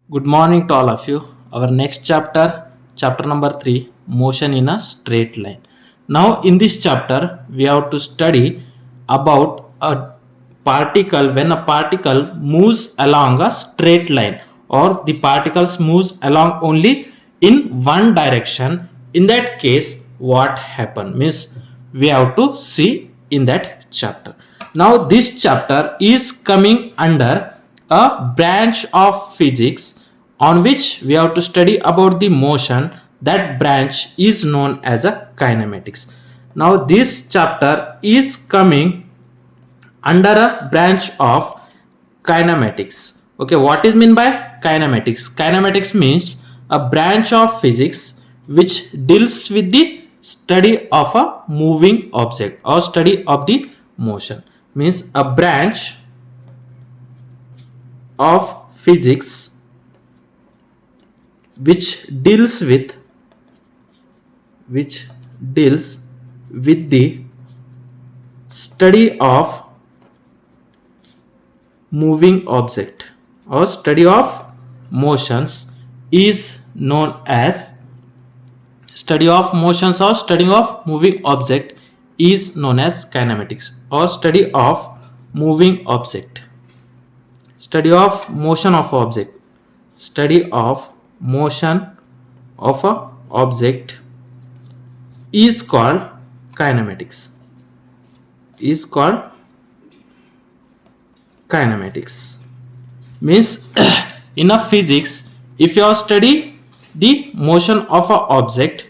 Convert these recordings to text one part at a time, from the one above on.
Good morning to all of you. Our next chapter, chapter number 3, motion in a straight line. Now, in this chapter, we have to study about a particle when a particle moves along a straight line or the particles moves along only in one direction. In that case, what happen means we have to see in that chapter. Now, this chapter is coming under a branch of physics on which we have to study about the motion. That branch is known as a kinematics. Now this chapter is coming under a branch of kinematics. Okay, what is meant by kinematics? Kinematics means a branch of physics which deals with the study of a moving object or study of the motion. Means a branch of physics which deals with the study of moving object or study of motions is known as study of motions or study of moving object is known as kinematics or study of moving object, study of motion of object, study of motion of a object is called kinematics, means in a physics if you study the motion of a object,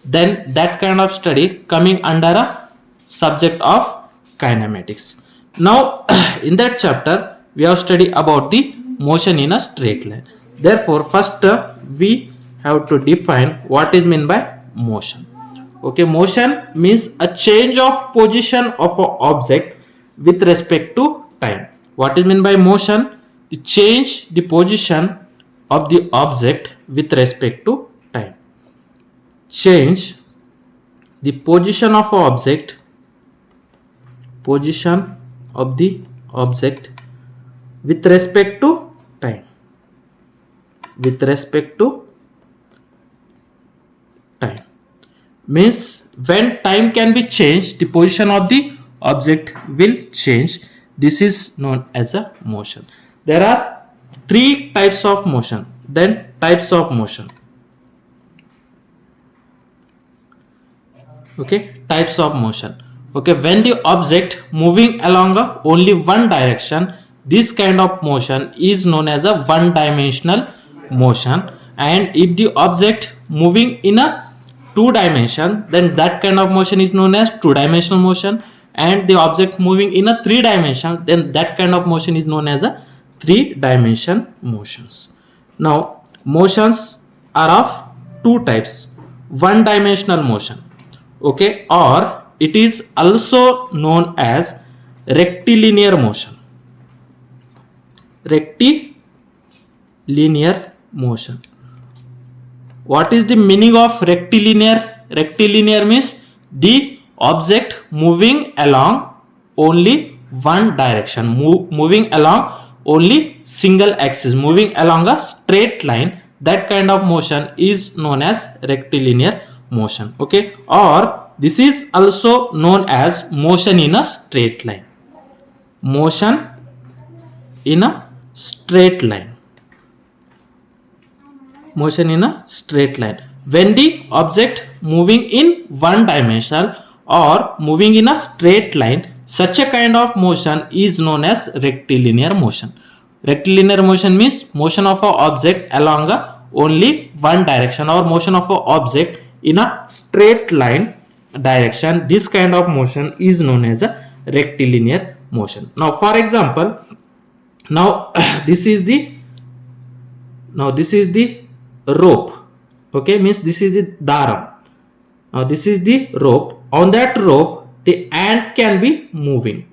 then that kind of study coming under a subject of kinematics. Now in that chapter we have studied about the motion in a straight line. Therefore first we have to define what is meant by motion. Okay, motion means a change of position of an object with respect to time. What is meant by motion? To change the position of the object with respect to time. Change the position of an object, position of the object with respect to time, with respect to time. Means when time can be changed, the position of the object will change. This is known as a motion. There are three types of motion. Then types of motion. Okay, types of motion. Okay, when the object moving along only one direction, this kind of motion is known as a one dimensional motion. And if the object moving in a two dimension, then that kind of motion is known as two dimensional motion. And the object moving in a three dimension, then that kind of motion is known as a three dimension motions. Now motions are of two types. One dimensional motion, okay, or it is also known as rectilinear motion. Rectilinear motion. What is the meaning of rectilinear? Rectilinear means the object moving along only one direction, moving along only single axis, moving along a straight line. That kind of motion is known as rectilinear motion. Okay, or this is also known as motion in a straight line. Motion in a straight line. Motion in a straight line. When the object moving in one dimension or moving in a straight line, such a kind of motion is known as rectilinear motion. Rectilinear motion means motion of an object along only one direction or motion of an object in a straight line direction. This kind of motion is known as a rectilinear motion. Now for example, now this is the rope. Okay, means this is the daram. Now this is the rope. On that rope the ant can be moving.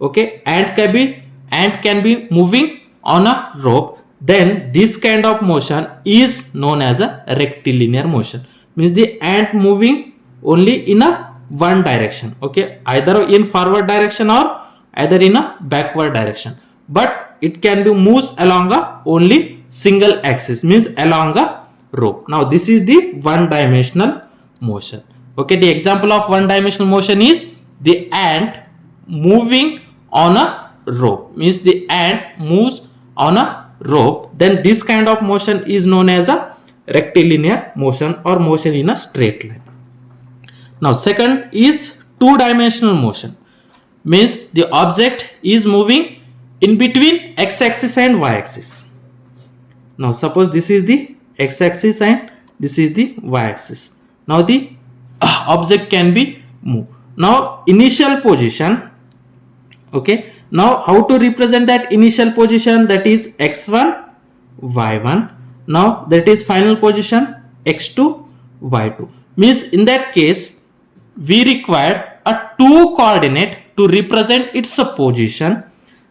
Okay, ant can be moving on a rope. Then this kind of motion is known as a rectilinear motion. Means the ant moving only in a one direction. Okay, either in forward direction or either in a backward direction. But it can be moves along a only single axis, means along a rope. Now this is the one dimensional motion. Okay, the example of one dimensional motion is the ant moving on a rope, means the ant moves on a rope. Then this kind of motion is known as a rectilinear motion or motion in a straight line. Now second is two-dimensional motion, means the object is moving in between x-axis and y-axis. Now suppose this is the x-axis and this is the y-axis. Now the object can be moved. Now initial position. Okay, now how to represent that initial position? That is x1, y1. Now that is final position x2, y2. Means in that case we require a two coordinate to represent its position.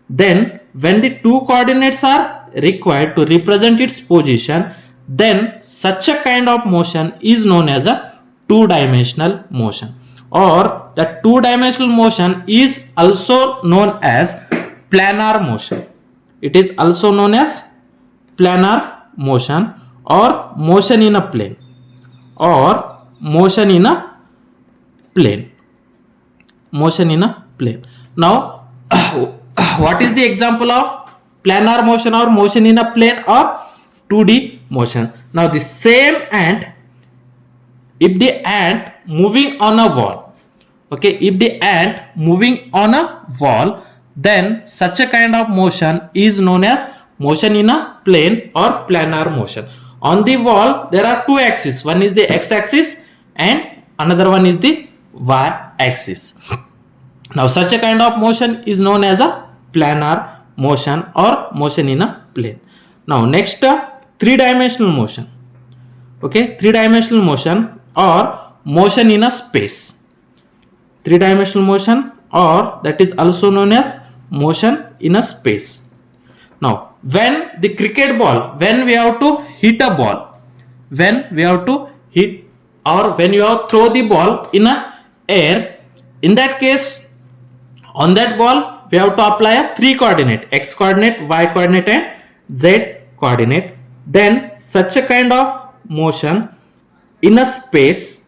Then when the two coordinates are required to represent its position, then such a kind of motion is known as a two-dimensional motion, or the two-dimensional motion is also known as planar motion. It is also known as planar motion or motion in a plane, or motion in a plane, motion in a plane. Now what is the example of planar motion or motion in a plane or 2D motion? Now the same ant, if the ant moving on a wall, okay, if the ant moving on a wall, then such a kind of motion is known as motion in a plane or planar motion. On the wall there are two axes, one is the x-axis and another one is the y-axis. Now such a kind of motion is known as a planar motion or motion in a plane. Now next, three-dimensional motion. Okay, three-dimensional motion or motion in a space. Three-dimensional motion, or that is also known as motion in a space. Now when the cricket ball, when we have to hit a ball, when we have to hit or when you have throw the ball in a air, in that case on that ball we have to apply a three coordinate, x coordinate, y coordinate and z coordinate. Then such a kind of motion in a space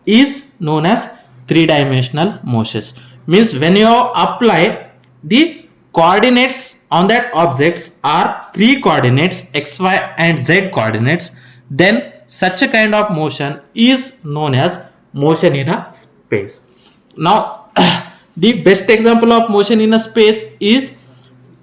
is known as three-dimensional motions. Means when you apply the coordinates on that objects are three coordinates, x, y and z coordinates, then such a kind of motion is known as motion in a space. Now the best example of motion in a space is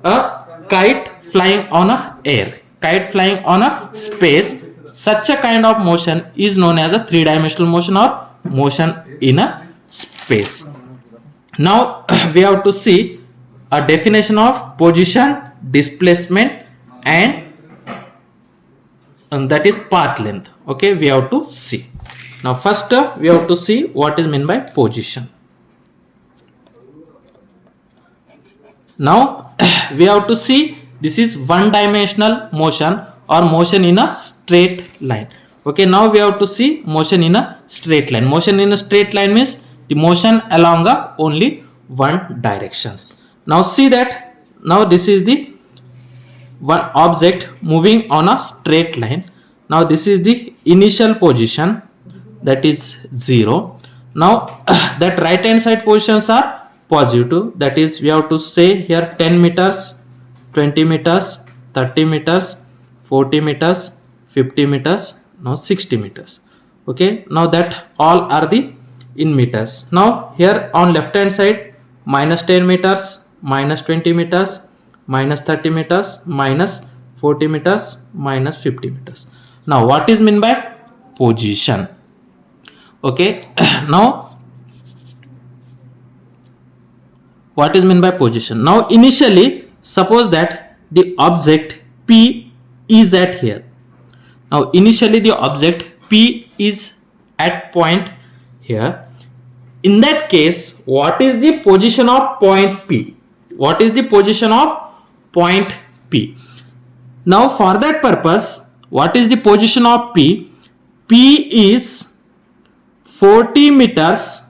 a kite flying on a air, kite flying on a space. Such a kind of motion is known as a three-dimensional motion or motion in a space. Now we have to see a definition of position, displacement and that is path length. Okay, we have to see. Now first we have to see what is meant by position. Now we have to see this is one dimensional motion or motion in a straight line. Okay, now we have to see motion in a straight line. Motion in a straight line means the motion along a only one directions. Now see that now this is the one object moving on a straight line. Now this is the initial position, that is 0. Now that right hand side positions are positive, that is we have to say here 10 meters, 20 meters, 30 meters, 40 meters, 50 meters, now 60 meters. Okay, now that all are the in meters. Now here on left hand side minus 10 meters, minus 20 meters, minus 30 meters, minus 40 meters, minus 50 meters. Now what is meant by position? Okay, now what is meant by position? Now initially suppose that the object P is at here. Now initially the object P is at point here. In that case, what is the position of point P? What is the position of point P? Now for that purpose, what is the position of P? P is 40 meters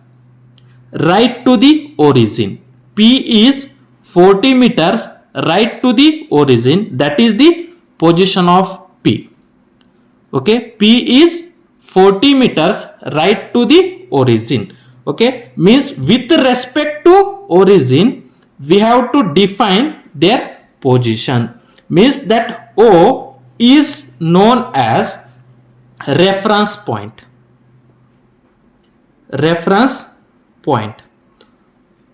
right to the origin. P is 40 meters right to the origin, that is the position of P. Okay, P is 40 meters right to the origin. Okay, means with respect to origin, we have to define their position. Means that O is known as reference point. Reference point.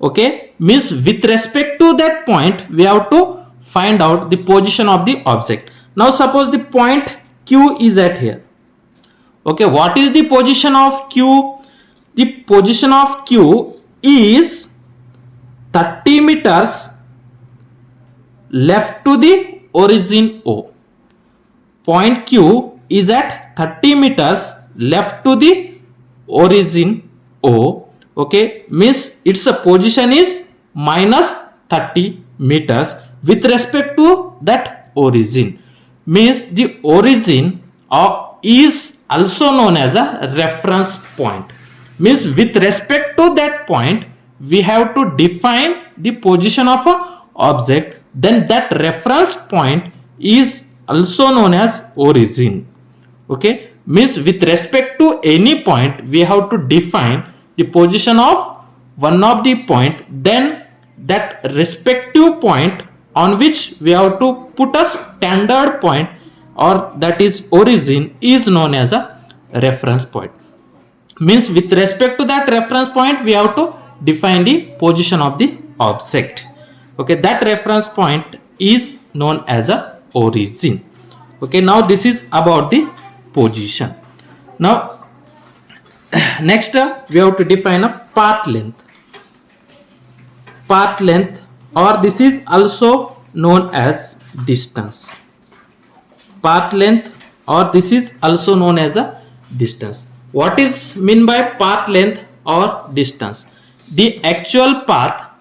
Okay, means with respect to that point, we have to find out the position of the object. Now suppose the point Q is at here. Okay, what is the position of Q? The position of Q is 30 meters left to the origin O. Point Q is at 30 meters left to the origin O. Okay, means its position is minus 30 meters with respect to that origin. Means the origin is also known as a reference point. Means with respect to that point, we have to define the position of a object, then that reference point is also known as origin. Okay, means with respect to any point, we have to define the position of one of the point, then that respective point on which we have to put a standard point, or that is origin, is known as a reference point. Means with respect to that reference point, we have to define the position of the object. Okay, that reference point is known as a origin. Okay, now this is about the position. Now next we have to define a path length. Path length, or this is also known as distance. Path length, or this is also known as a distance. What is mean by path length or distance? The actual path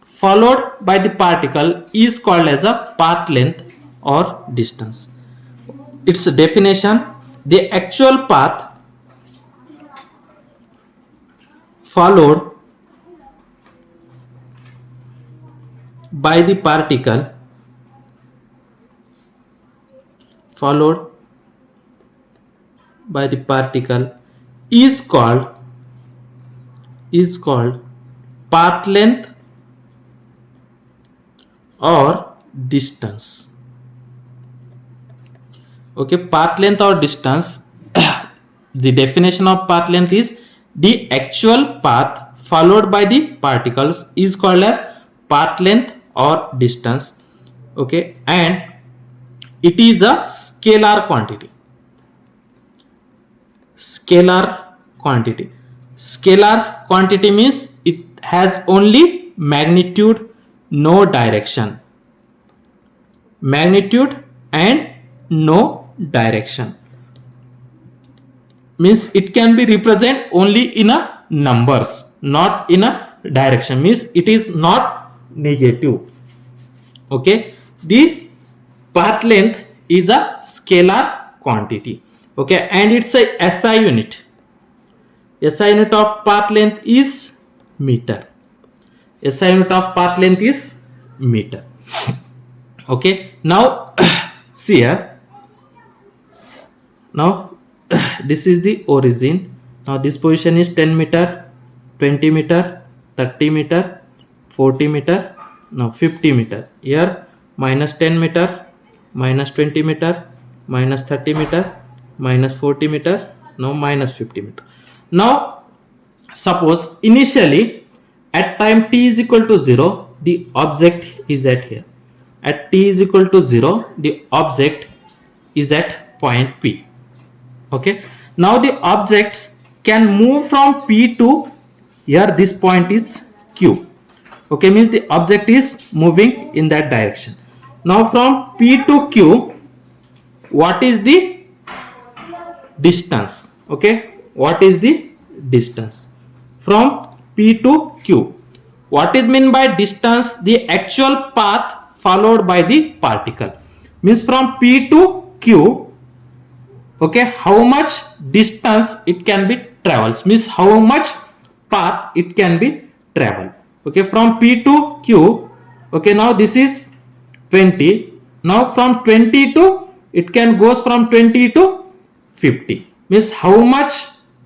followed by the particle is called as a path length or distance. Its definition: the actual path followed by the particle is called path length or distance. Okay, path length or distance. The definition of path length is the actual path followed by the particles is called as path length or distance. Okay, and it is a scalar quantity. Scalar quantity. Scalar quantity means it has only magnitude, no direction. Magnitude and no direction. Means it can be represented only in a numbers, not in a direction. Means it is not negative. Okay, the path length is a scalar quantity. Okay, and it's a SI unit. SI unit of path length is meter. SI unit of path length is meter. Okay, now see here. Now this is the origin. Now this position is 10 meter, 20 meter, 30 meter, 40 meter, now 50 meter. Here minus 10 meter, minus 20 meter, minus 30 meter, minus 40 meter, now minus 50 meter. Now suppose initially at time t is equal to 0, the object is at here. At t is equal to 0, the object is at point P. Okay, now the objects can move from P to here, this point is Q. Okay, means the object is moving in that direction. Now from P to Q, what is the distance? Okay, what is the distance from P to Q? What is meant by distance? The actual path followed by the particle. Means from P to Q, okay, how much distance it can be travels, means how much path it can be traveled. Okay, from P to Q. Okay, now this is 20. Now from 20 to, it can goes from 20 to 50. Means how much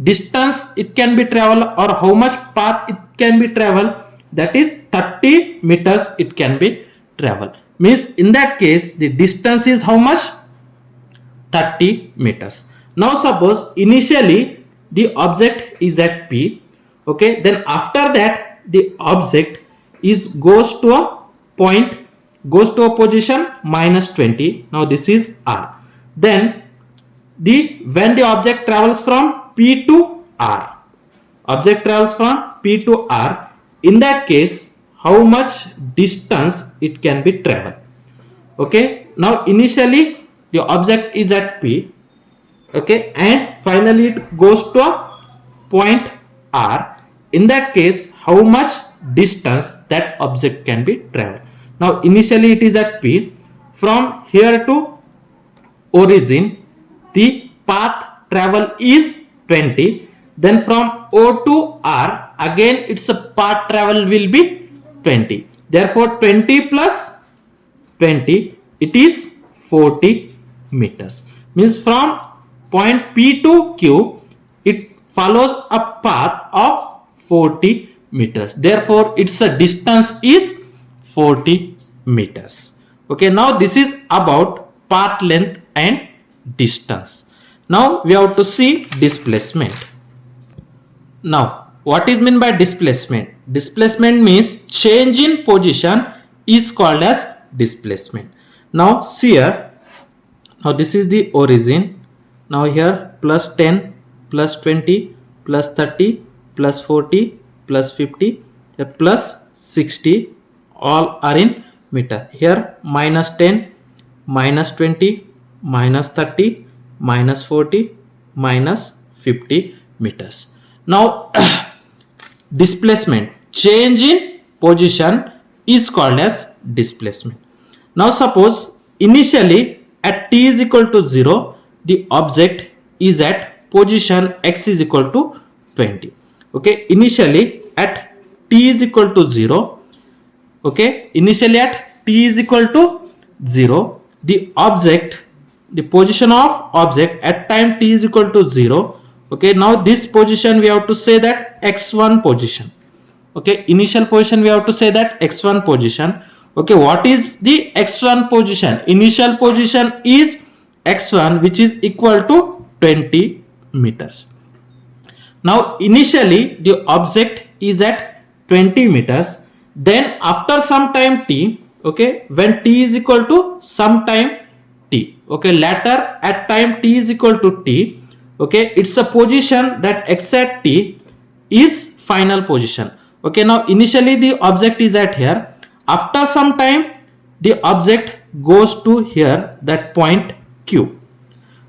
distance it can be travel, or how much path it can be travel, that is 30 meters it can be travel. Means in that case the distance is how much? 30 meters. Now suppose initially the object is at P, okay, then after that the object is goes to a point, goes to a position minus 20. Now this is R. Then when the object travels from P to R, object travels from P to R, in that case how much distance it can be traveled? Okay, now initially the object is at P, okay, and finally it goes to a point R. In that case how much distance that object can be traveled? Now initially it is at P. From here to origin the path travel is 20. Then from O to R again its a path travel will be 20. Therefore 20 plus 20, it is 40 meters. Means from point P to Q it follows a path of 40 meters. Therefore its a distance is 40 meters. Okay, now this is about path length and distance. Now we have to see displacement. Now what is meant by displacement? Displacement means change in position is called as displacement. Now see here, now this is the origin. Now here plus 10 plus 20 plus 30 plus 40 plus 50 plus 60 all are in meter. Here minus 10 minus 20 minus 30 minus 40 minus 50 meters. Now displacement, change in position is called as displacement. Now suppose initially at t is equal to 0 the object is at position x is equal to 20. Okay, initially at t is equal to 0, okay, initially at t is equal to 0 the object, the position of object at time t is equal to 0. Okay, now this position we have to say that x1 position. Okay, initial position we have to say that x1 position. Okay, what is the x1 position? Initial position is x1 which is equal to 20 meters. Now initially the object is at 20 meters. Then after some time t, okay, when t is equal to some time t, okay, later at time t is equal to t, okay, it's a position that x at t is final position. Okay, now initially the object is at here. After some time the object goes to here, that point Q.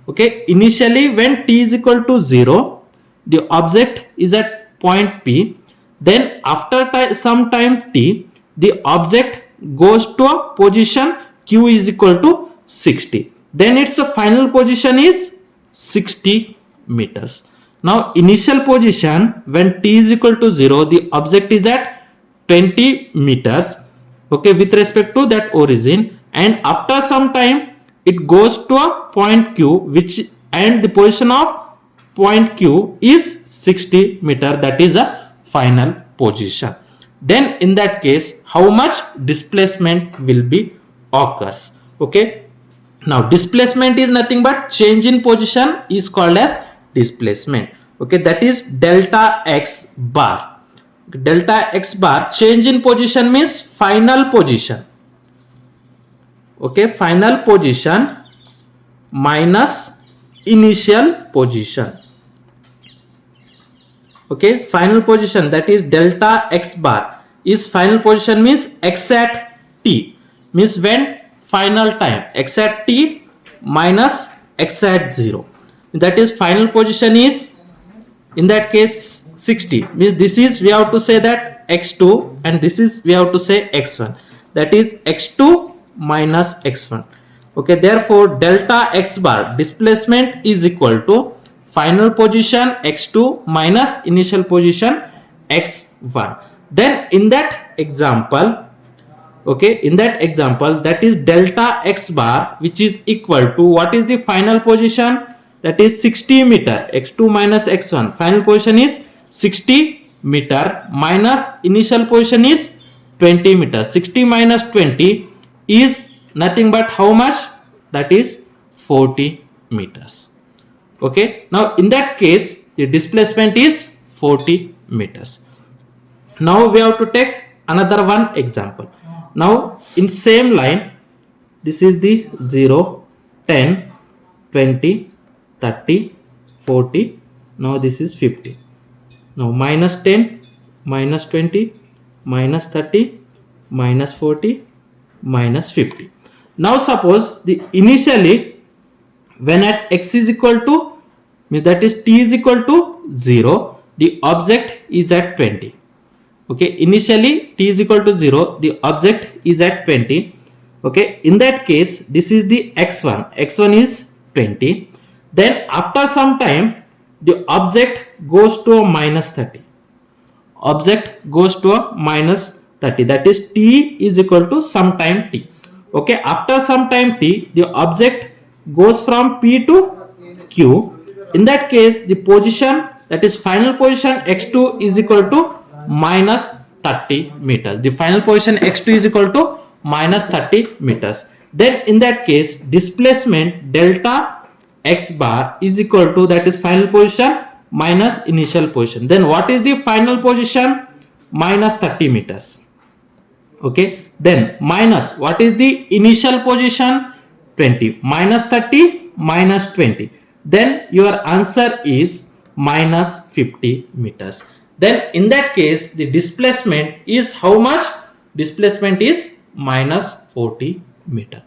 Okay, initially when t is equal to 0 the object is at point P. Then after some time t the object goes to a position Q is equal to 60. Then its final position is 60 meters. Now initial position when t is equal to 0 the object is at 20 meters, okay, with respect to that origin, and after some time it goes to a point Q which, and the position of point Q is 60 meter, that is a final position. Then in that case how much displacement will be occurs? Okay, now displacement is nothing but change in position is called as displacement. Okay, that is delta x bar. Delta x bar, change in position means final position. Okay, final position minus initial position. Okay, final position, that is delta x bar is final position means x at t, means when final time x at t minus x at 0, that is final position is in that case 60, means this is we have to say that x2 and this is we have to say x1, that is x2 minus x1. Okay, therefore delta x bar displacement is equal to final position x2 minus initial position x1. Then in that example Okay, in that example, that is delta x bar, which is equal to what is the final position? That is 60 meter. X2 minus x1. Final position is 60 meter minus initial position is 20 meter. 60 minus 20 is nothing but how much? That is 40 meters. Okay, now in that case, the displacement is 40 meters. Now we have to take another one example. Now in same line, this is the 0, 10, 20, 30, 40. Now this is 50. Now minus 10, minus 20, minus 30, minus 40, minus 50. Now suppose the initially when at x is equal to, means that is t is equal to 0, the object is at 20. Okay, initially t is equal to 0, the object is at 20. Okay, in that case, this is the x1. x1 is 20. Then after some time, the object goes to a minus 30. Object goes to a minus 30. That is t is equal to some time t. Okay, after some time t, the object goes from p to q. In that case, the position, that is final position x2 is equal to minus 30 meters. The final position x2 is equal to minus 30 meters. Then in that case, displacement delta x bar is equal to, that is final position minus initial position. Then what is the final position? Minus 30 meters. Okay, then minus what is the initial position? 20. Minus 30 minus 20. Then your answer is minus 50 meters. Then in that case, the displacement is how much? Displacement is minus 40 meter.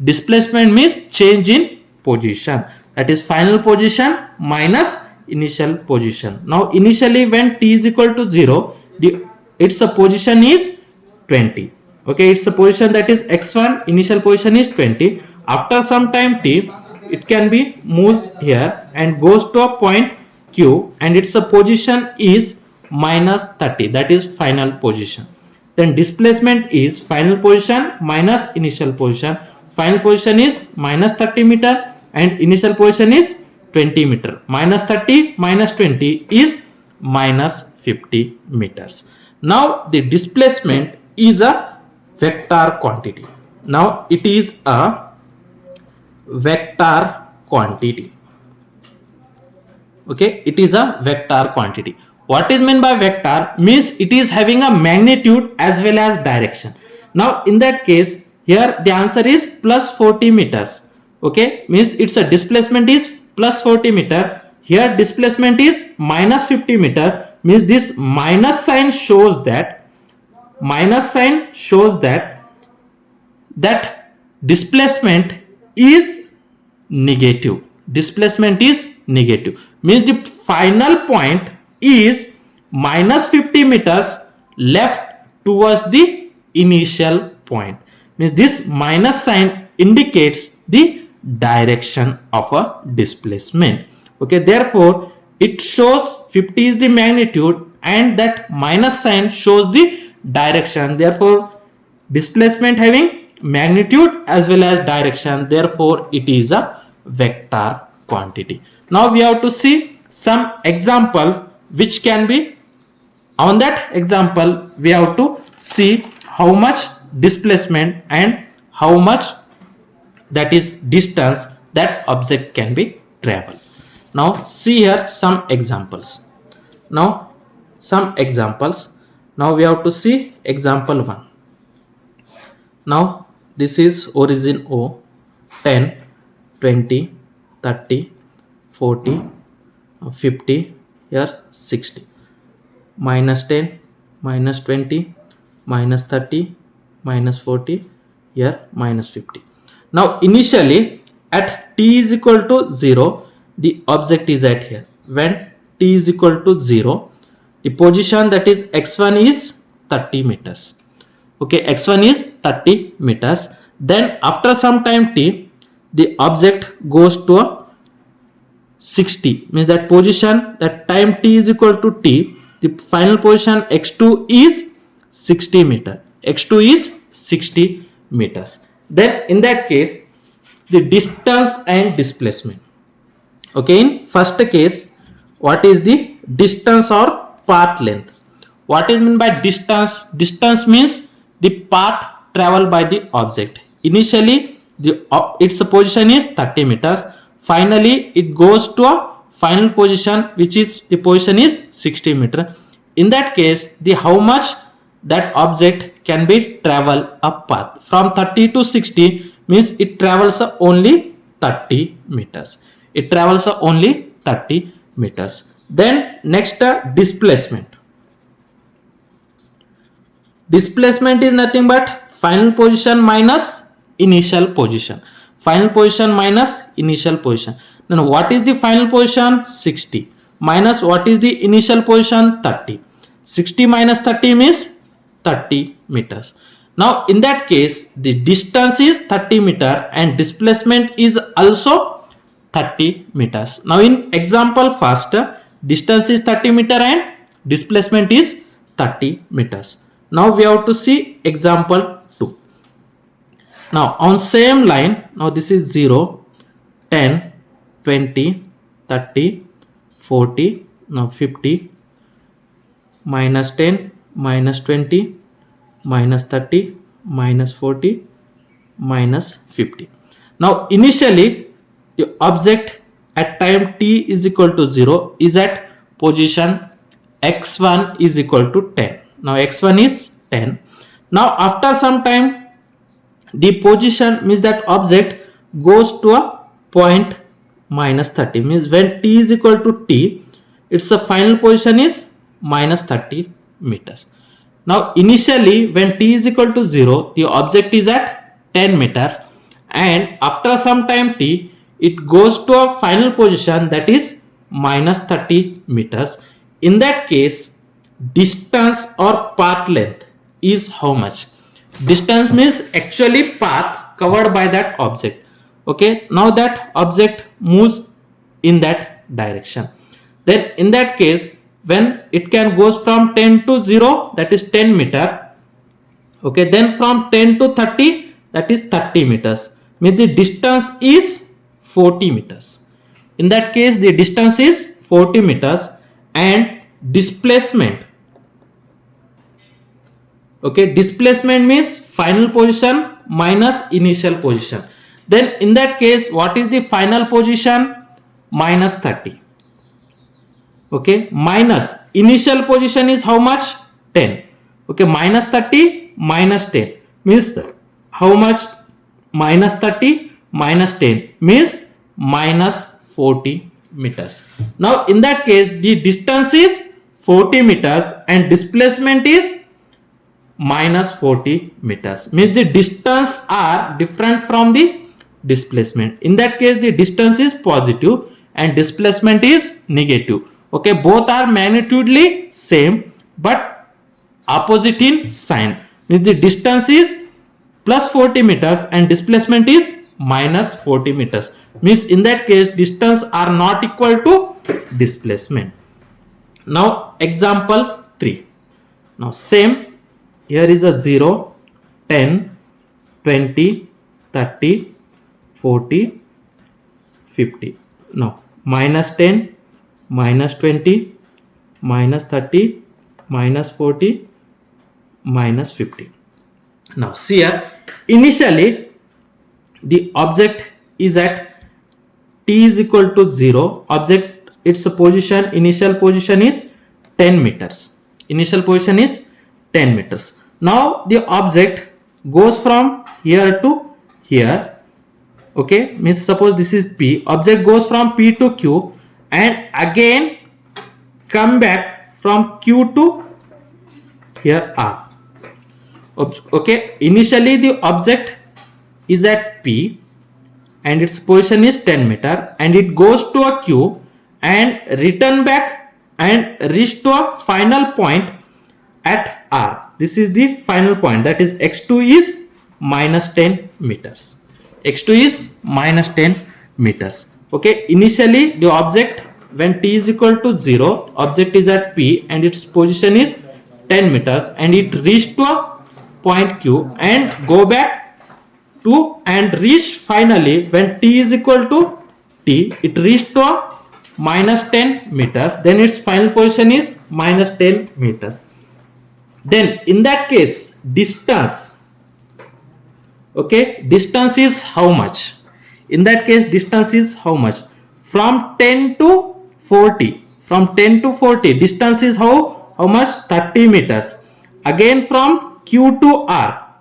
Displacement means change in position. That is final position minus initial position. Now initially when t is equal to 0, its a position is 20. Okay, it's a position, that is x1, initial position is 20. After some time t, it can be moves here and goes to a point q, and its a position is minus 30. That is final position. Then displacement is final position minus initial position. Final position is minus 30 meter and initial position is 20 meter. Minus 30 minus 20 is minus 50 meters. Now the displacement is a vector quantity. Now it is a vector quantity. Okay, it is a vector quantity. What is meant by vector? Means it is having a magnitude as well as direction. Now in that case, here the answer is plus 40 meters. Okay, means it's a displacement is plus 40 meter. Here displacement is minus 50 meter. Means this minus sign shows that that displacement is negative. Displacement is negative. Means the final point is minus 50 meters left towards the initial point. Means this minus sign indicates the direction of a displacement. Okay, therefore it shows 50 is the magnitude and that minus sign shows the direction. Therefore displacement having magnitude as well as direction, therefore it is a vector quantity. Now we have to see some example which can be, on that example we have to see how much displacement and how much, that is distance, that object can be traveled. Now see here some examples. Now we have to see example 1. Now this is origin O, 10, 20, 30, 40, 50, here 60. Minus 10, minus 20, minus 30, minus 40, here minus 50. Now initially at t is equal to 0, the object is at here. When t is equal to 0, the position, that is x1 is 30 meters. Okay, x1 is 30 meters. Then after some time t, the object goes to a 60. Means that position, that time t is equal to t, the final position x2 is 60 meter. x2 is 60 meters. Then in that case, the distance and displacement. Okay, in first case, what is the distance or path length? What is meant by distance? Distance means the path traveled by the object. Initially, its position is 30 meters. Finally, it goes to a final position, which is the position is 60 meter. In that case, the how much that object can be travel a path from 30 to 60 means it travels only 30 meters. It travels only 30 meters. Then next, displacement. Displacement is nothing but final position minus initial position. Final position minus initial position. Then what is the final position? 60 minus what is the initial position? 30. 60 minus 30 means 30 meters. Now in that case, the distance is 30 meter and displacement is also 30 meters. Now in example first, distance is 30 meter and displacement is 30 meters. Now we have to see example 2. Now on same line, now this is 0, 10, 20, 30, 40, now 50, minus 10, minus 20, minus 30, minus 40, minus 50. Now initially the object at time t is equal to 0 is at position x1 is equal to 10. Now x1 is 10. Now after some time, the position means that object goes to a point minus 30, means when t is equal to t, its a final position is minus 30 meters. Now initially when t is equal to 0, the object is at 10 meter and after some time t, it goes to a final position that is minus 30 meters. In that case, distance or path length is how much? Distance means actually path covered by that object. Okay, now that object moves in that direction. Then in that case, when it can goes from 10 to 0, that is 10 meter. Okay, then from 10 to 30, that is 30 meters. Means the distance is 40 meters. In that case, the distance is 40 meters and displacement. Okay, displacement means final position minus initial position. Then in that case, what is the final position? Minus 30. Okay, minus initial position is how much? 10. Okay, minus 30 minus 10 means how much? Minus 30 minus 10 means minus 40 meters. Now in that case, the distance is 40 meters and displacement is minus 40 meters. Means the distance are different from the displacement. In that case, the distance is positive and displacement is negative. Okay, both are magnitudely same but opposite in sign. Means the distance is plus 40 meters and displacement is minus 40 meters. Means in that case, distance are not equal to displacement. Now example 3. Now same, here is a 0, 10, 20, 30, 40, 50. Now minus 10, minus 20, minus 30, minus 40, minus 50. Now see here, initially the object is at t is equal to 0. Object, its position, initial position is 10 meters. Initial position is 10 meters. Now the object goes from here to here. Okay, means suppose this is P. Object goes from P to Q and again come back from Q to here R. Okay, initially the object is at P and its position is 10 meter and it goes to a Q and return back and reach to a final point at R. This is the final point, that is x2 is minus 10 meters. X2 is minus 10 meters. Okay, initially the object when t is equal to 0, object is at P and its position is 10 meters and it reached to a point Q and go back to and reach finally when t is equal to t, it reached to minus 10 meters, then its final position is minus 10 meters. Then in that case, distance, okay, distance is how much? In that case, distance is how much? From 10 to 40. From 10 to 40, distance is how much? 30 meters. Again from Q to R.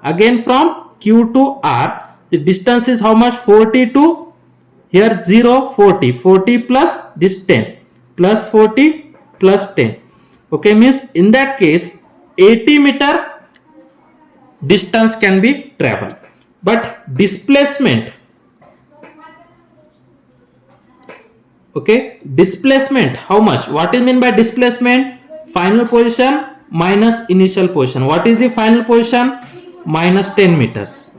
Again from Q to R, the distance is how much? 40 to here 0, 40. 40 plus this 10 plus 40 plus 10. Okay, means in that case 80 meter distance can be traveled. But displacement, okay, displacement how much? What is mean by displacement? Final position minus initial position. What is the final position? Minus 10 meters.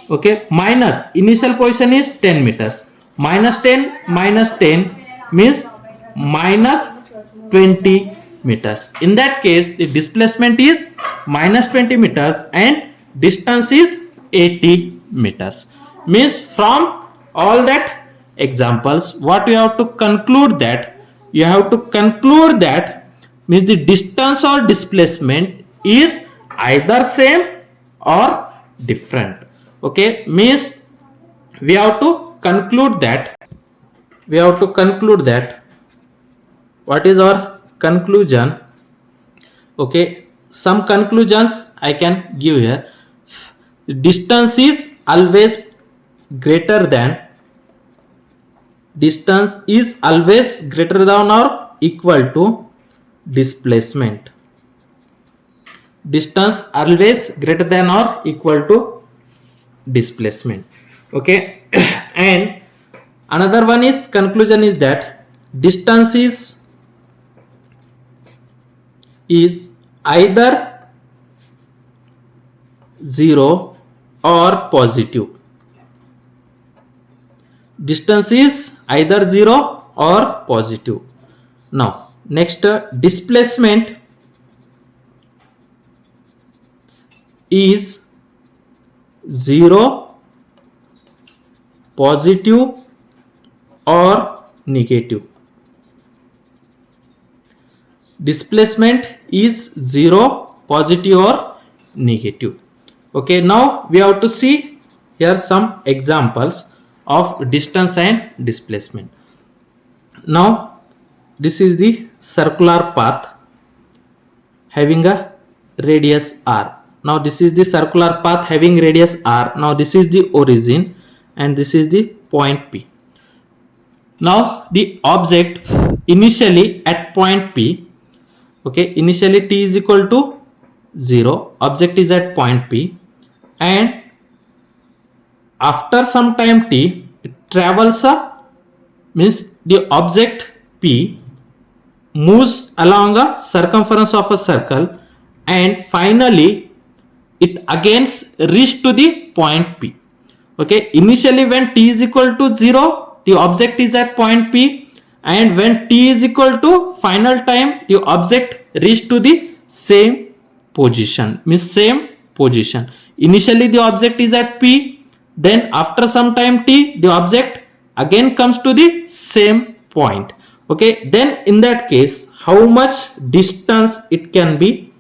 Okay, minus initial position is 10 meters. Minus 10 means minus 20 meters. In that case, the displacement is minus 20 meters and distance is 80 meters. Means from all that examples, what you have to conclude that? You have to conclude that means the distance or displacement is either same or different. Okay, means we have to conclude that. What is our conclusion? Okay, some conclusions I can give here. Distance is always greater than or equal to displacement. Distance always greater than or equal to displacement. Okay, and another one is conclusion is that distance is either 0 or positive. Distance is either 0 or positive. Now next, displacement is 0, positive or negative. Displacement is 0, positive or negative. Okay, now we have to see here some examples of distance and displacement. Now this is the circular path having a radius r. Now this is the circular path having radius r. Now this is the origin and this is the point P. Now the object initially at point P, okay, initially t is equal to 0, object is at point P, and after some time t, it travels means the object P moves along a circumference of a circle and finally it again reach to the point P. Okay, initially when t is equal to 0, the object is at point P, and when t is equal to final time, the object reach to the same position, means same position. Initially the object is at P, then after some time t, the object again comes to the same point. Okay, then in that case, how much distance it can be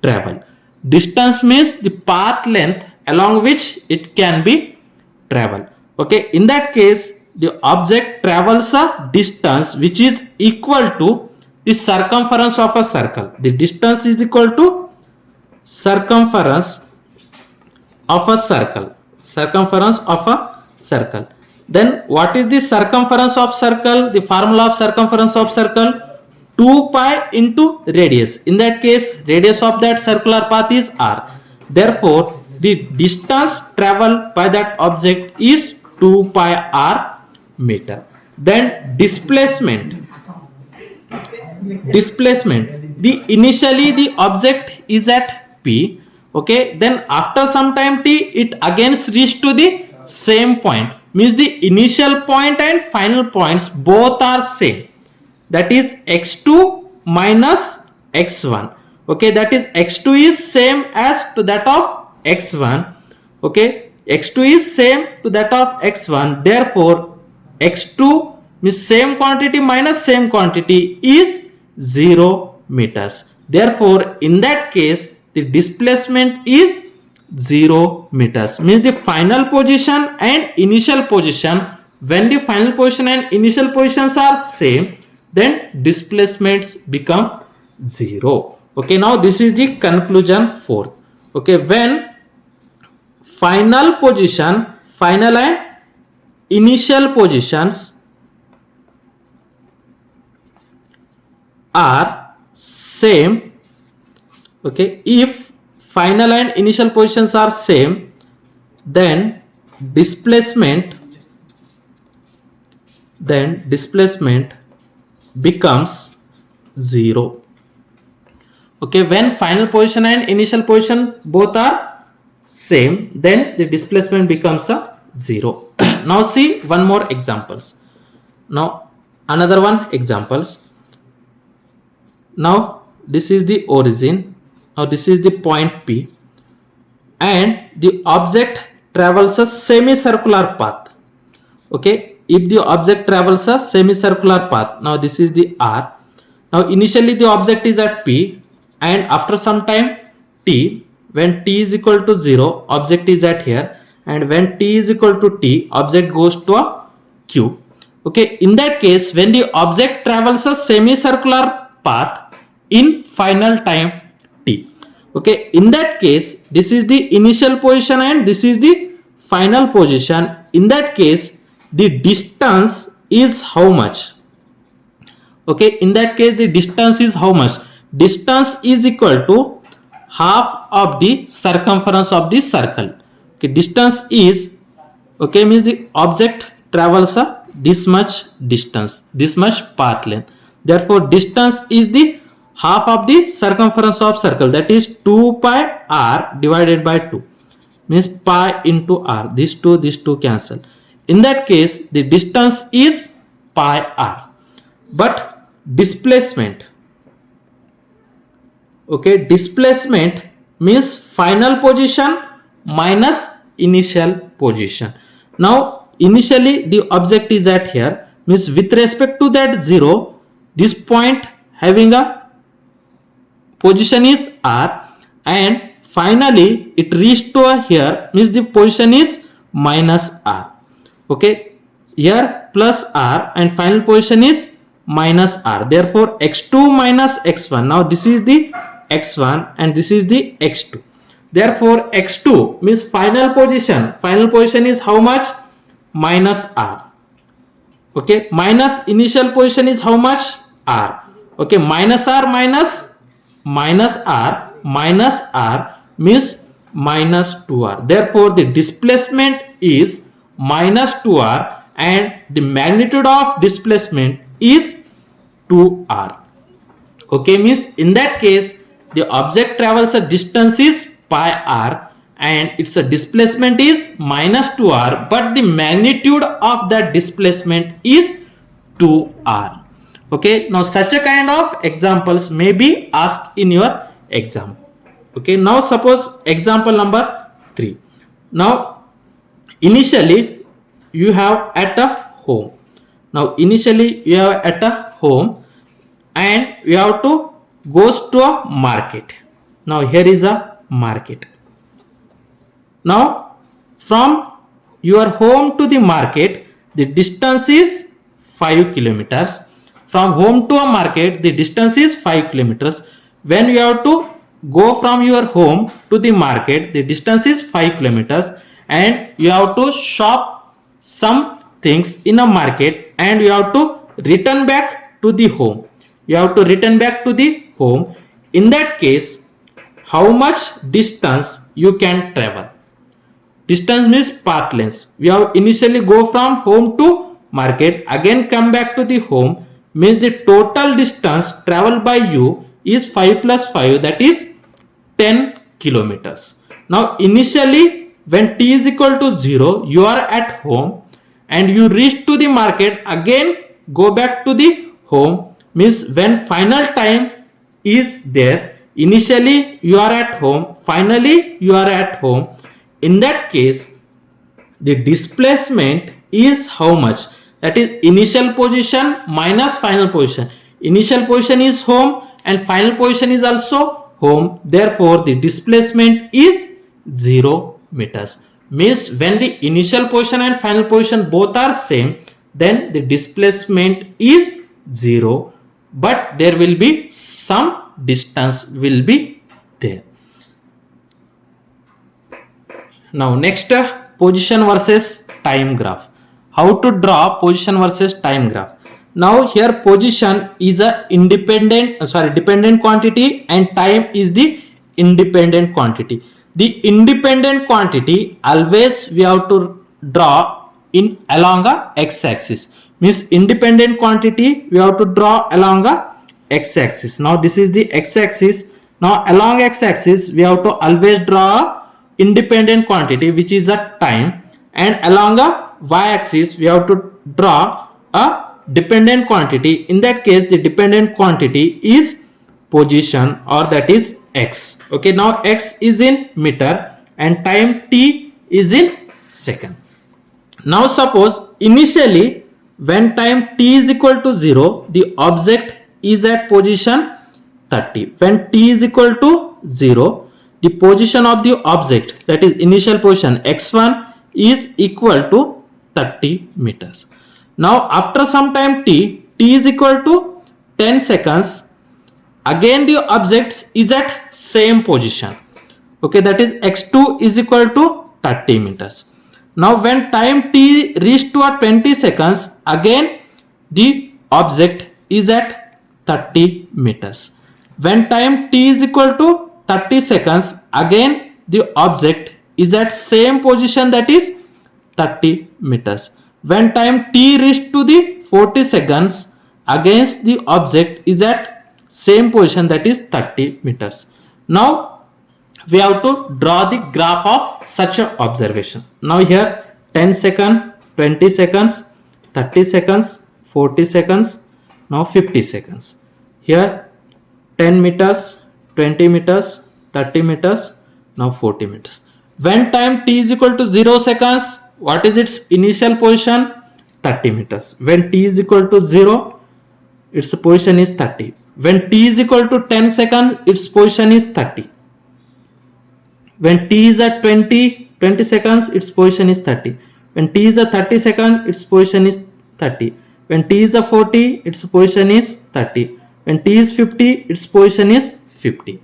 traveled? Distance means the path length along which it can be traveled. Okay, in that case, the object travels a distance which is equal to the circumference of a circle. The distance is equal to circumference of a circle. Circumference of a circle. Then what is the circumference of circle? The formula of circumference of circle, 2 pi into radius. In that case, radius of that circular path is r. Therefore, the distance traveled by that object is 2 pi r meter. Then displacement. Initially the object is at P. Okay, then after some time t, it again reach to the same point. Means the initial point and final points both are same. That is x2 minus x1. Okay, that is x2 is same as to that of x1. Okay, x2 is same to that of x1. Therefore, x2 means same quantity minus same quantity is 0 meters. Therefore, in that case, the displacement is 0 meters. Means the final position and initial position. When the final position and initial positions are same, then displacements become 0. Okay, now this is the conclusion fourth. Okay, when final position, final and initial positions are same. Okay, if final and initial positions are same, then displacement becomes 0. Okay, when final position and initial position both are same, then the displacement becomes a 0. Now see one more examples. Now another one examples. Now this is the origin. Now this is the point P, and the object travels a semicircular path. Okay, if the object travels a semicircular path, now this is the R. Now initially the object is at P, and after some time T, when T is equal to 0, object is at here, and when T is equal to T, object goes to a Q. Okay, in that case, when the object travels a semicircular path in final time T. Okay, in that case, this is the initial position and this is the final position. In that case, the distance is how much? Okay, in that case, the distance is how much? Distance is equal to half of the circumference of the circle. Okay, distance is, okay, means the object travels a this much distance, this much path length. Therefore, distance is the half of the circumference of circle, that is 2 pi r divided by 2, means pi into r. These two cancel. In that case, the distance is pi r. But displacement, okay, displacement means final position minus initial position. Now initially the object is at here, means with respect to that 0, this point having a position is r, and finally it reached to a here, means the position is minus r. Okay, here plus r and final position is minus r. Therefore x2 minus x1. Now this is the x1 and this is the x2. Therefore x2 means final position. Final position is how much? Minus r. Okay, minus initial position is how much? R. Okay, minus r minus r minus r means minus 2r. Therefore the displacement is minus 2r and the magnitude of displacement is 2r. Okay, means in that case the object travels a distance is pi r and its a displacement is minus 2r, but the magnitude of that displacement is 2r. Okay, now such a kind of examples may be asked in your exam. Okay, now suppose example number 3. Now initially you have at a home. Now initially you have at a home and you have to goes to a market. Now here is a market. Now from your home to the market, the distance is 5 kilometers. From home to a market, the distance is 5 kilometers. When you have to go from your home to the market, the distance is 5 kilometers, and you have to shop some things in a market and you have to return back to the home. You have to return back to the home. In that case, how much distance you can travel? Distance means path length. We have initially go from home to market, again come back to the home, means the total distance traveled by you is 5 plus 5, that is 10 kilometers. Now initially when t is equal to 0, you are at home and you reach to the market, again go back to the home, means when final time is there, Initially you are at home, finally you are at home. In that case, the displacement is how much? That is initial position minus final position. Initial position is home and final position is also home. Therefore, the displacement is 0 meters. Means when the initial position and final position both are same, then the displacement is 0, but there will be some distance will be there. Now next, position versus time graph. How to draw position versus time graph? Now here position is a dependent quantity and time is the independent quantity. The independent quantity always we have to draw in along a x-axis. Means independent quantity we have to draw along a x-axis. Now this is the x-axis. Now along x-axis we have to always draw a independent quantity which is a time, and along a y-axis we have to draw a dependent quantity. In that case the dependent quantity is position, or that is x. Okay, now x is in meter and time t is in second. Now suppose initially when time t is equal to 0, the object is at position 30. When t is equal to 0, the position of the object, that is initial position x1, is equal to 30 meters. Now after some time t is equal to 10 seconds, again the object is at same position. Okay, that is x2 is equal to 30 meters. Now when time t reached to a 20 seconds, again the object is at 30 meters. When time t is equal to 30 seconds, again the object is at same position, that is 30 meters. When time t reached to the 40 seconds, again the object is at same position, that is 30 meters. Now we have to draw the graph of such an observation. Now here 10 seconds, 20 seconds, 30 seconds, 40 seconds, now 50 seconds. Here 10 meters, 20 meters, 30 meters, now 40 meters. When time t is equal to 0 seconds, what is its initial position? 30 meters. When t is equal to 0, its position is 30. When t is equal to 10 seconds, its position is 30. When t is at 20 seconds, its position is 30. When t is at 30 seconds, its position is 30. When t is at 40, its position is 30. When t is 50, its position is 50.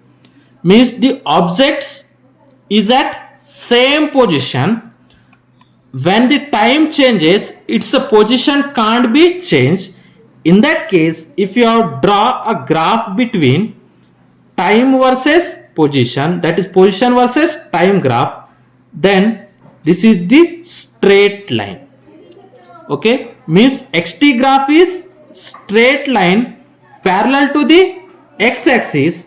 Means the object is at same position. When the time changes, its position can't be changed. In that case, if you have draw a graph between time versus position, that is position versus time graph, then this is the straight line. Okay, means xt graph is straight line parallel to the x-axis.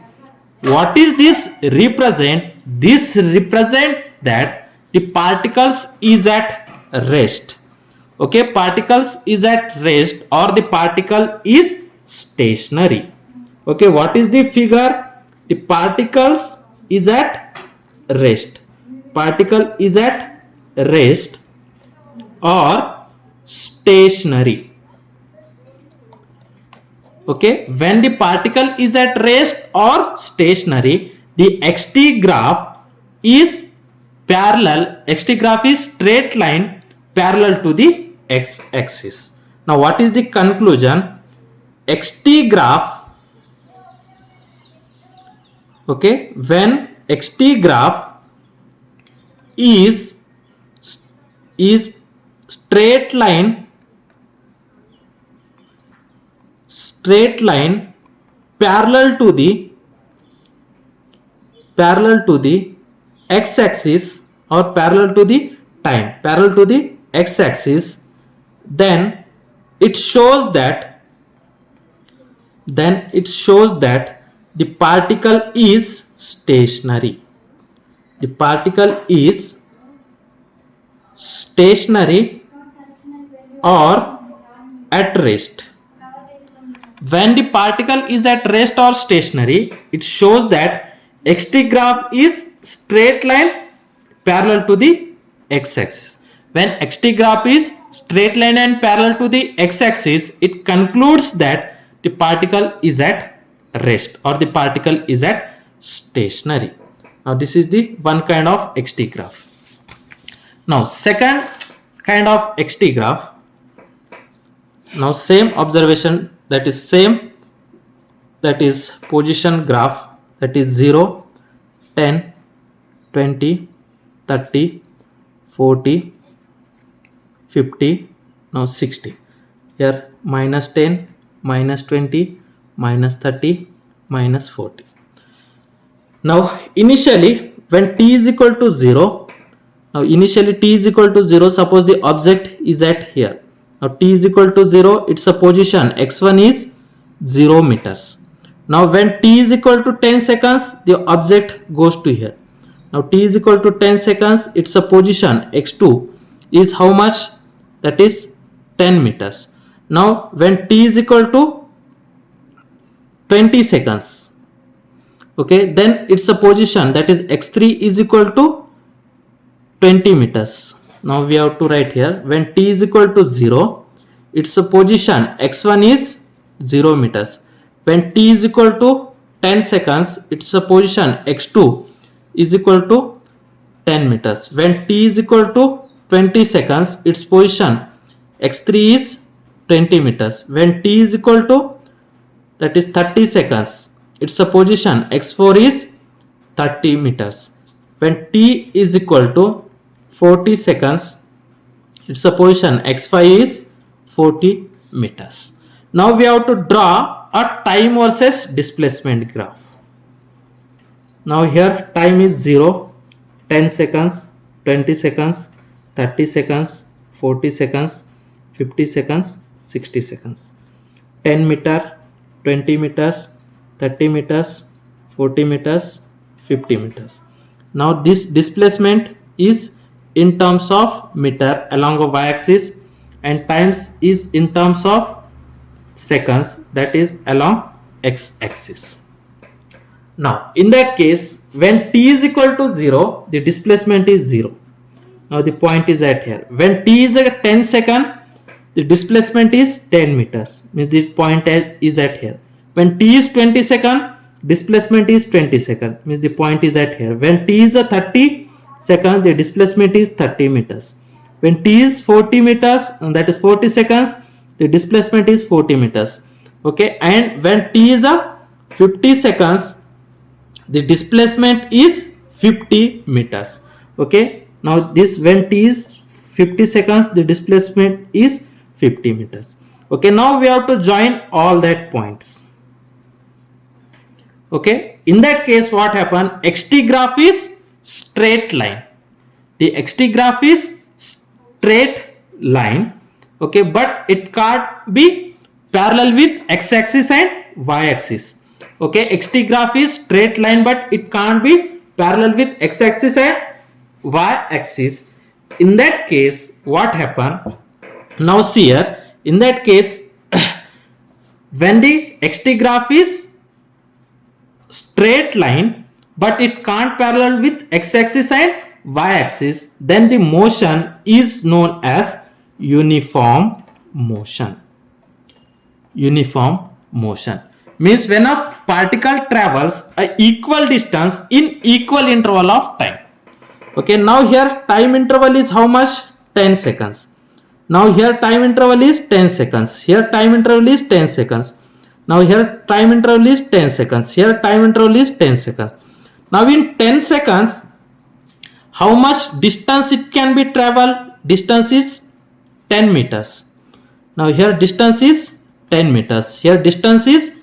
What is this represent? This represent that the particles is at rest. Okay, particles is at rest, or the particle is stationary. Okay, what is the figure? The particles is at rest. Particle is at rest or stationary. Okay, when the particle is at rest or stationary, the xt graph is parallel. Xt graph is straight line parallel to the x-axis. Now what is the conclusion? Xt graph, okay, when xt graph is straight line parallel to the x-axis, or parallel to the time, parallel to the x-axis, then it shows that the particle is stationary. The particle is stationary or at rest. when the particle is at rest or stationary, it shows that xt graph is straight line parallel to the x-axis. When xt graph is straight line and parallel to the x-axis, it concludes that the particle is at rest or the particle is at stationary. Now this is the one kind of xt graph. Now second kind of xt graph. Now same observation, that is same, that is position graph, that is 0, 10, 20, 30, 40, 50, now 60. Here minus 10, minus 20, minus 30, minus 40. Now initially when t is equal to 0, now initially t is equal to 0, suppose the object is at here. Now t is equal to 0, its a position x1 is 0 meters. Now when t is equal to 10 seconds, the object goes to here. Now t is equal to 10 seconds, its a position x2 is how much? That is 10 meters. Now when t is equal to 20 seconds, okay, then its a position, that is x3 is equal to 20 meters. Now we have to write here, when t is equal to 0, its a position x1 is 0 meters. When t is equal to 10 seconds, its a position x2 is equal to 10 meters. When t is equal to 20 seconds, its position x3 is 20 meters. When t is equal to, that is 30 seconds, its a position x4 is 30 meters. When t is equal to 40 seconds, its a position x5 is 40 meters. Now we have to draw a time versus displacement graph. Now here time is 0, 10 seconds, 20 seconds, 30 seconds, 40 seconds, 50 seconds, 60 seconds. 10 meter, 20 meters, 30 meters, 40 meters, 50 meters. Now this displacement is in terms of meter along a y-axis and times is in terms of seconds, that is along x-axis. Now in that case, when t is equal to 0, the displacement is 0. Now the point is at here. When t is at 10 second, the displacement is 10 meters, means the point is at here. When t is 20 second, displacement is 20 second, means the point is at here. When t is a 30 seconds, the displacement is 30 meters. When t is 40 meters, and that is 40 seconds, the displacement is 40 meters. Okay, and when t is a 50 seconds, the displacement is 50 meters. Okay, now this when t is 50 seconds, the displacement is 50 meters. Okay, now we have to join all that points. Okay, in that case what happened? Xt graph is straight line. The xt graph is straight line. Okay, but it can't be parallel with x-axis and y-axis. Okay, xt graph is straight line, but it can't be parallel with x-axis and y-axis. In that case what happened? Now see here, in that case when the xt graph is straight line but it can't parallel with x-axis and y-axis, then the motion is known as uniform motion. Uniform motion means when a particle travels a equal distance in equal interval of time. Okay, now here time interval is how much? 10 seconds. Now here time interval is 10 seconds. Here time interval is 10 seconds. Now here time interval is 10 seconds. Here time interval is 10 seconds. Now in 10 seconds, how much distance it can be traveled? Distance is 10 meters. Now here distance is 10 meters. Here distance is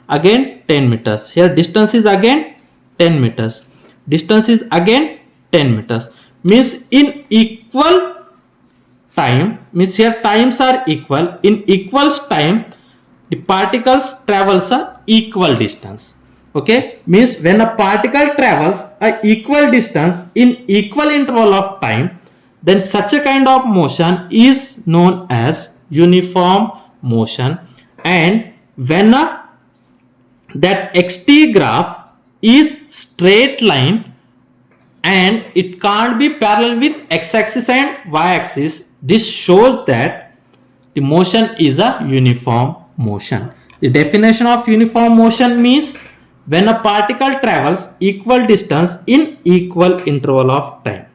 again 10 meters. Here distance is again 10 meters. Distance is again 10 meters. Means in equal time, means here times are equal. In equal time, the particles travels a equal distance. Okay, means when a particle travels a equal distance in equal interval of time, then such a kind of motion is known as uniform motion, and when that xt graph is straight line and it can't be parallel with x-axis and y-axis, this shows that the motion is a uniform motion. The definition of uniform motion means when a particle travels equal distance in equal interval of time.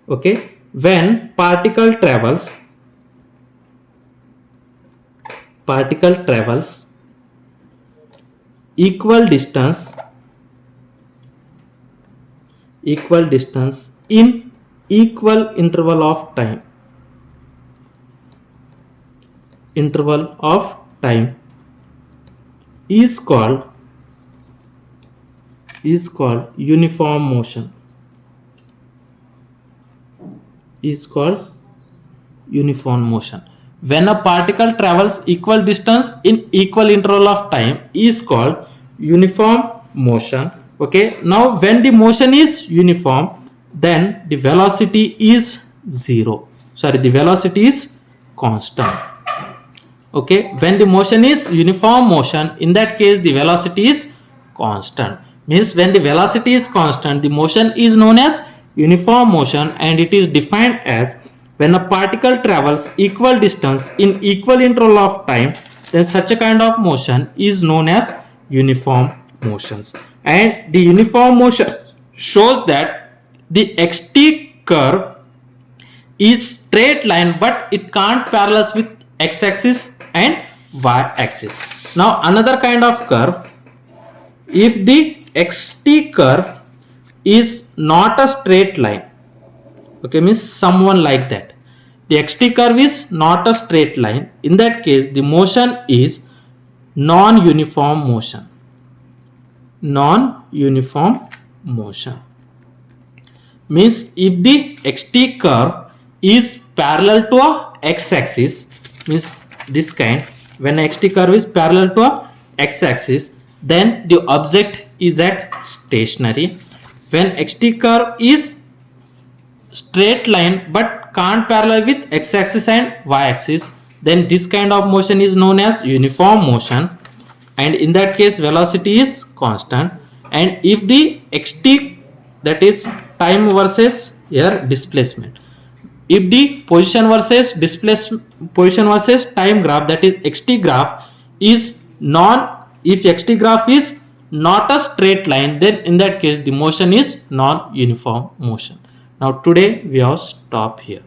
Okay, when particle travels equal distance in equal interval of time is called uniform motion. When a particle travels equal distance in equal interval of time is called uniform motion. Okay, now when the motion is uniform, then the velocity is constant. Okay, when the motion is uniform motion, in that case the velocity is constant. Means when the velocity is constant, the motion is known as uniform motion, and it is defined as when a particle travels equal distance in equal interval of time, then such a kind of motion is known as uniform motions. And the uniform motion shows that the xt curve is straight line, but it can't parallel with x-axis and y-axis. Now another kind of curve, if the xt curve is not a straight line, okay, means someone like that, the xt curve is not a straight line, in that case the motion is non-uniform motion. Means if the xt curve is parallel to a x-axis, means this kind, when xt curve is parallel to a x-axis, then the object is at stationary. When xt curve is straight line but can't parallel with x-axis and y-axis, then this kind of motion is known as uniform motion, and in that case velocity is constant. And if the xt, that is time versus here displacement, if the position versus time graph, that is xt graph, is if xt graph is not a straight line, then in that case the motion is non-uniform motion. Now today we have stopped here.